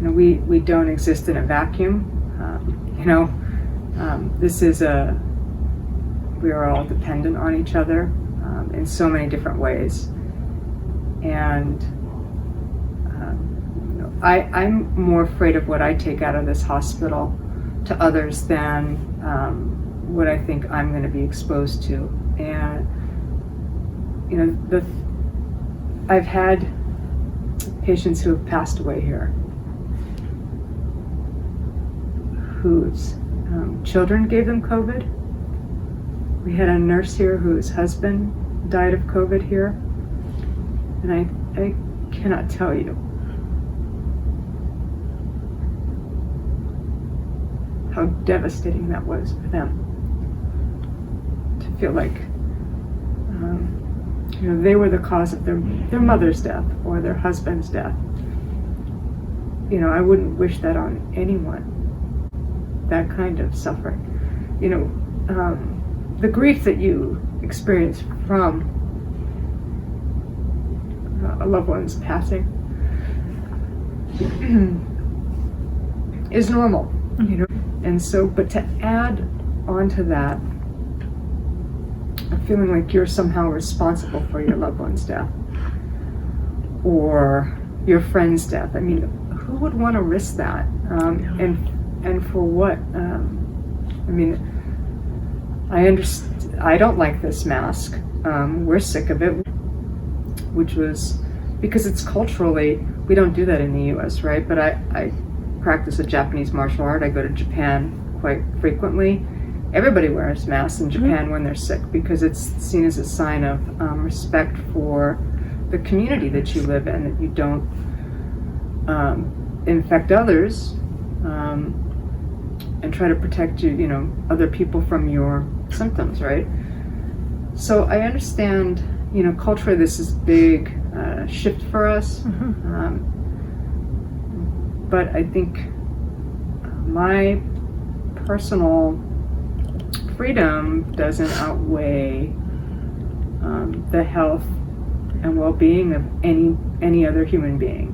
we don't exist in a vacuum. This is we are all dependent on each other in so many different ways. And I'm more afraid of what I take out of this hospital to others than what I think I'm going to be exposed to. And I've had patients who have passed away here, whose children gave them COVID. We had a nurse here whose husband died of COVID here, and I cannot tell you how devastating that was for them to feel like they were the cause of their mother's death or their husband's death. I wouldn't wish that on anyone, that kind of suffering. The grief that you experience from a loved one's passing is normal, and so, but to add onto that a feeling like you're somehow responsible for your loved one's death or your friend's death, who would want to risk that? And for what? I don't like this mask. We're sick of it, which was because it's culturally, we don't do that in the US, right? But I practice a Japanese martial art. I go to Japan quite frequently. Everybody wears masks in Japan when they're sick because it's seen as a sign of respect for the community that you live in, that you don't infect others and try to protect other people from your symptoms, right? So I understand, culturally this is a big shift for us, but I think my personal freedom doesn't outweigh the health and well-being of any other human being.